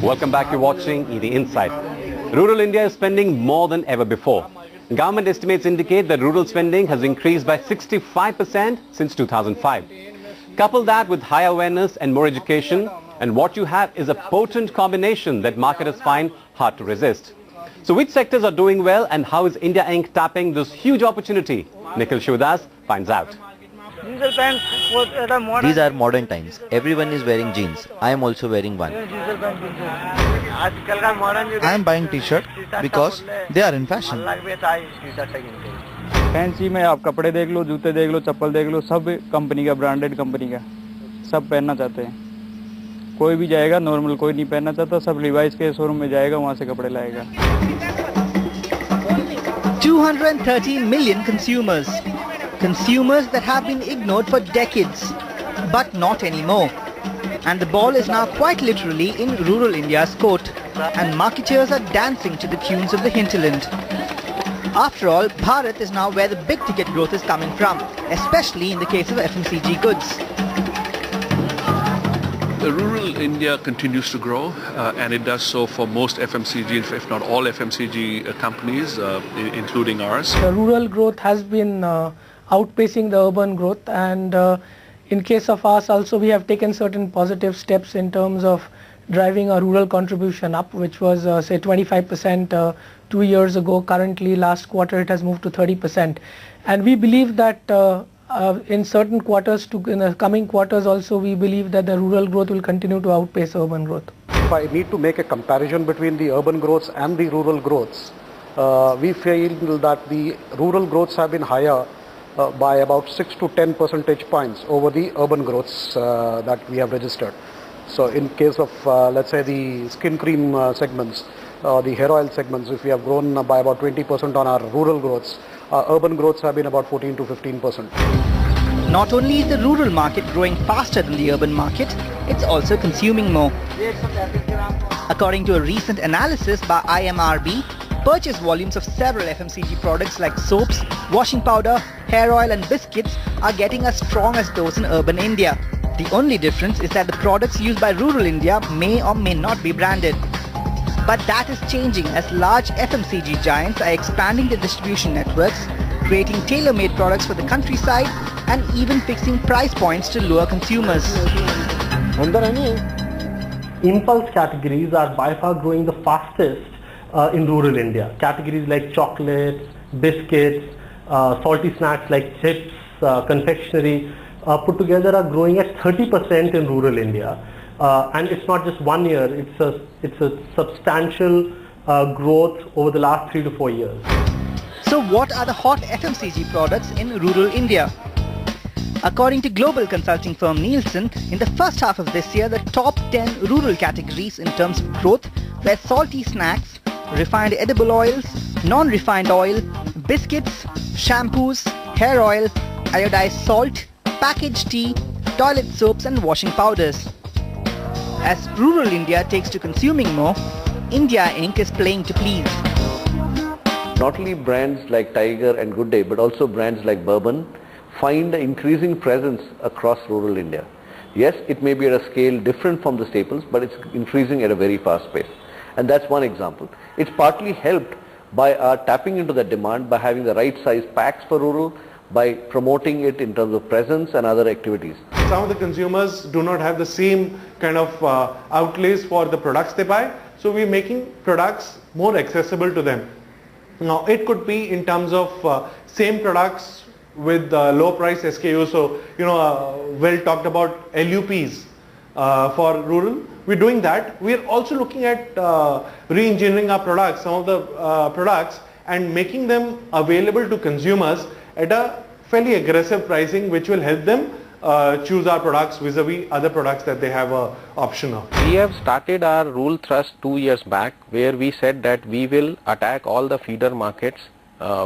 Welcome back. You're watching ED Insight. Rural India is spending more than ever before. Government estimates indicate that rural spending has increased by 65% since 2005. Couple that with high awareness and more education, and what you have is a potent combination that marketers find hard to resist. So which sectors are doing well and how is India Inc. tapping this huge opportunity? Nikhil Sivadas finds out. These are modern times. Everyone is wearing jeans. I am also wearing one. I am buying t-shirt because they are in fashion. Fancy में आप कपड़े देख लो, जूते देख लो, चप्पल देख लो, सब company का, branded company का, सब पहनना चाहते हैं. कोई भी जाएगा, नॉर्मल कोई नहीं पहनना चाहता, सब लिवाइस के शोरूम में जाएगा, वहाँ से कपड़े लाएगा. 230 million consumers. Consumers that have been ignored for decades, but not anymore. And the ball is now quite literally in rural India's court, and marketeers are dancing to the tunes of the hinterland. After all, Bharat is now where the big ticket growth is coming from, especially in the case of FMCG goods. The rural India continues to grow and it does so for most FMCG, if not all FMCG companies, including ours. The rural growth has been outpacing the urban growth, and in case of us also we have taken certain positive steps in terms of driving our rural contribution up, which was say 25% 2 years ago. Currently last quarter it has moved to 30%, and we believe that in certain quarters, in the coming quarters also, we believe that the rural growth will continue to outpace urban growth. If I need to make a comparison between the urban growths and the rural growths, we feel that the rural growths have been higher by about 6 to 10 percentage points over the urban growths that we have registered. So in case of let's say the skin cream segments, the hair oil segments, if we have grown by about 20% on our rural growths, urban growths have been about 14 to 15%. Not only is the rural market growing faster than the urban market, it's also consuming more. According to a recent analysis by IMRB, purchase volumes of several FMCG products like soaps, washing powder, hair oil and biscuits are getting as strong as those in urban India. The only difference is that the products used by rural India may or may not be branded. But that is changing as large FMCG giants are expanding their distribution networks, creating tailor-made products for the countryside and even fixing price points to lure consumers. Impulse categories are by far growing the fastest in rural India. Categories like chocolates, biscuits, salty snacks like chips, confectionery, put together are growing at 30% in rural India. And it's not just 1 year, it's a substantial growth over the last 3 to 4 years. So what are the hot FMCG products in rural India? According to global consulting firm Nielsen, in the first half of this year, the top 10 rural categories in terms of growth were salty snacks, refined edible oils, non-refined oil, biscuits, shampoos, hair oil, iodized salt, packaged tea, toilet soaps and washing powders. As rural India takes to consuming more, India Inc. is playing to please. Not only brands like Tiger and Good Day, but also brands like Bourbon find an increasing presence across rural India. Yes, it may be at a scale different from the staples, but it's increasing at a very fast pace. And that's one example. It's partly helped by our tapping into that demand by having the right size packs for rural, by promoting it in terms of presence and other activities. Some of the consumers do not have the same kind of outlays for the products they buy, so we're making products more accessible to them. Now it could be in terms of same products with low price SKUs, so well talked about LUPs for rural. We're doing that. We're also looking at re-engineering our products, some of the products, and making them available to consumers at a fairly aggressive pricing, which will help them choose our products vis-a-vis other products that they have an option of. We have started our rural thrust 2 years back, where we said that we will attack all the feeder markets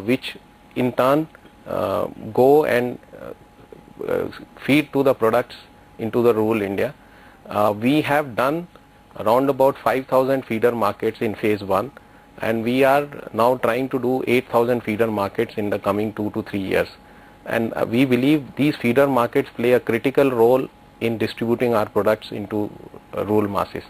which in turn go and feed to the products into the rural India. We have done around about 5,000 feeder markets in phase 1, and we are now trying to do 8,000 feeder markets in the coming 2 to 3 years. And we believe these feeder markets play a critical role in distributing our products into rural masses.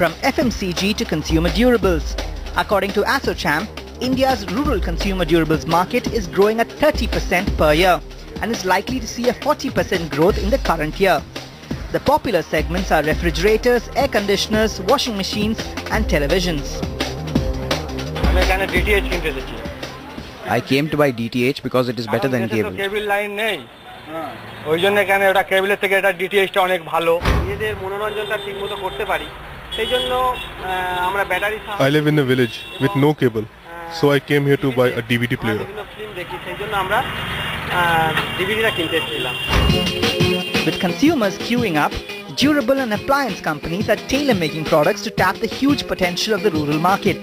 From FMCG to consumer durables. According to ASSOCHAM, India's rural consumer durables market is growing at 30% per year and is likely to see a 40% growth in the current year. The popular segments are refrigerators, air conditioners, washing machines and televisions. I came to buy DTH because it is better than cable. I live in a village with no cable, so I came here to buy a DVD player. With consumers queuing up, durable and appliance companies are tailor-making products to tap the huge potential of the rural market.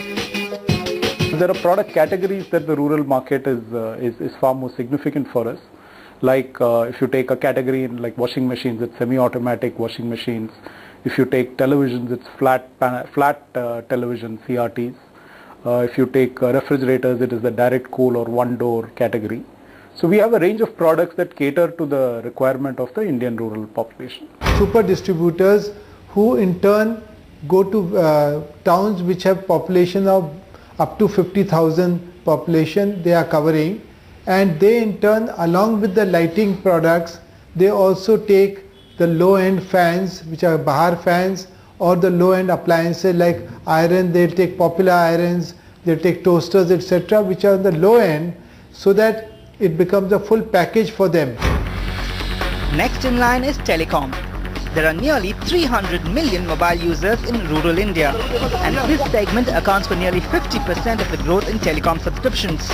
There are product categories that the rural market is far more significant for us. Like if you take a category in like washing machines, it's semi-automatic washing machines. If you take televisions, it's flat television CRTs. If you take refrigerators, it is the direct cool or one door category. So we have a range of products that cater to the requirement of the Indian rural population. Super distributors who in turn go to towns which have population of up to 50,000 population they are covering, and they in turn, along with the lighting products, they also take the low-end fans which are Bahar fans, or the low-end appliances like iron. They'll take popular irons, they'll take toasters, etc., which are the low end, so that it becomes a full package for them. Next in line is telecom. There are nearly 300 million mobile users in rural India, and this segment accounts for nearly 50% of the growth in telecom subscriptions.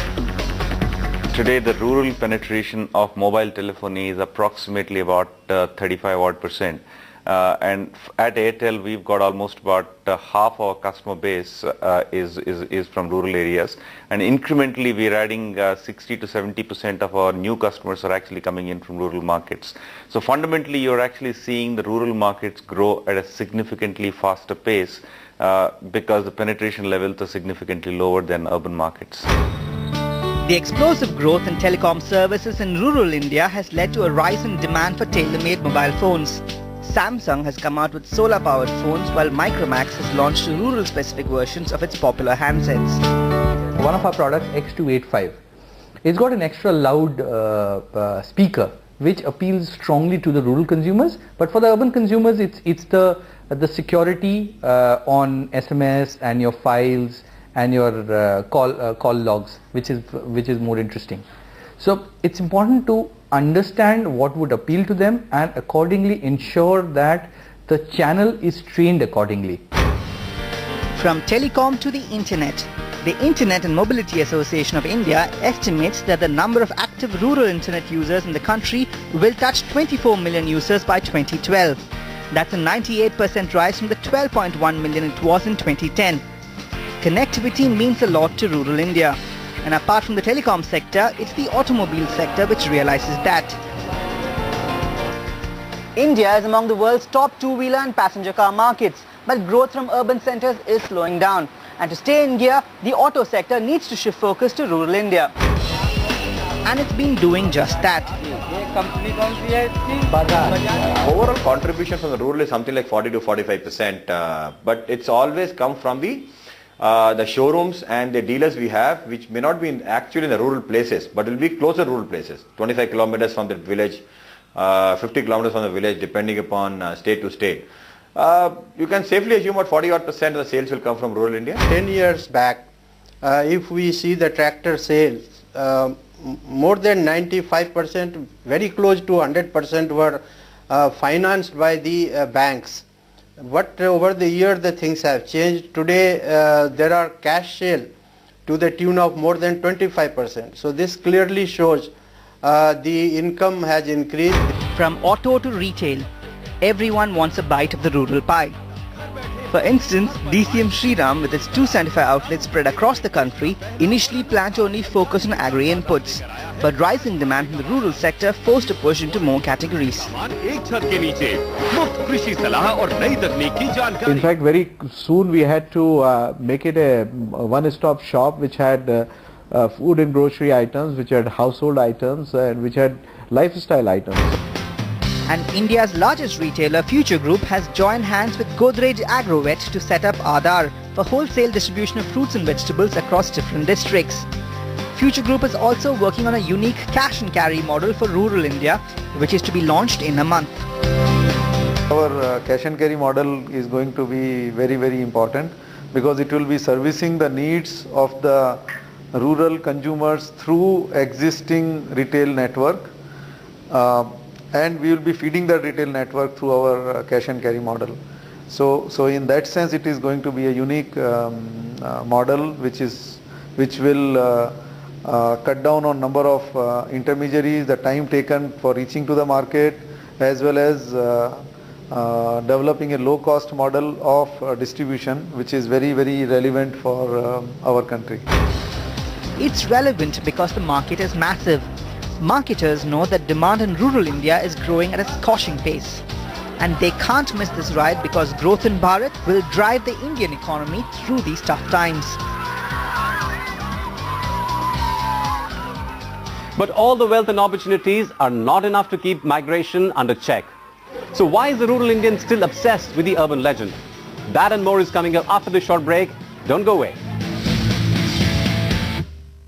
Today the rural penetration of mobile telephony is approximately about 35% and at Airtel we've got almost about half our customer base is from rural areas, and incrementally we're adding 60 to 70% of our new customers are actually coming in from rural markets. So fundamentally you're actually seeing the rural markets grow at a significantly faster pace because the penetration levels are significantly lower than urban markets. The explosive growth in telecom services in rural India has led to a rise in demand for tailor-made mobile phones. Samsung has come out with solar-powered phones, while Micromax has launched rural-specific versions of its popular handsets. One of our products, X285, it's got an extra loud speaker which appeals strongly to the rural consumers, but for the urban consumers it's the security on SMS and your files and your call logs, which is more interesting. So it's important to understand what would appeal to them and accordingly ensure that the channel is trained accordingly. From telecom to the internet, the Internet and Mobility Association of India estimates that the number of active rural internet users in the country will touch 24 million users by 2012. That's a 98% rise from the 12.1 million it was in 2010. Connectivity means a lot to rural India, and apart from the telecom sector, it's the automobile sector which realizes that. India is among the world's top two-wheeler and passenger car markets, but growth from urban centers is slowing down. And to stay in gear, the auto sector needs to shift focus to rural India. And it's been doing just that. Overall contribution from the rural is something like 40 to 45%, but it's always come from the showrooms and the dealers we have, which may not be actually in the rural places, but will be closer rural places, 25 kilometers from the village, 50 kilometers from the village, depending upon state to state. You can safely assume about 40% of the sales will come from rural India. 10 years back, if we see the tractor sales, more than 95%, very close to 100% were financed by the banks. But over the year the things have changed. Today there are cash sale to the tune of more than 25%. So this clearly shows the income has increased. From auto to retail, everyone wants a bite of the rural pie. For instance, DCM Shriram, with its 275 outlets spread across the country, initially planned to only focus on agri-inputs. But rising demand from the rural sector forced a push into more categories. In fact, very soon we had to make it a one-stop shop which had food and grocery items, which had household items, and which had lifestyle items. And India's largest retailer, Future Group, has joined hands with Godrej Agrovet to set up Aadhar for wholesale distribution of fruits and vegetables across different districts. Future Group is also working on a unique cash and carry model for rural India, which is to be launched in a month. Our cash and carry model is going to be very, very important because it will be servicing the needs of the rural consumers through existing retail network, and we will be feeding the retail network through our cash and carry model. So in that sense it is going to be a unique model which will cut down on number of intermediaries, the time taken for reaching to the market, as well as developing a low cost model of distribution, which is very, very relevant for our country. It's relevant because the market is massive. Marketers know that demand in rural India is growing at a scorching pace. And they can't miss this ride because growth in Bharat will drive the Indian economy through these tough times. But all the wealth and opportunities are not enough to keep migration under check. So why is the rural Indian still obsessed with the urban legend? That and more is coming up after this short break. Don't go away.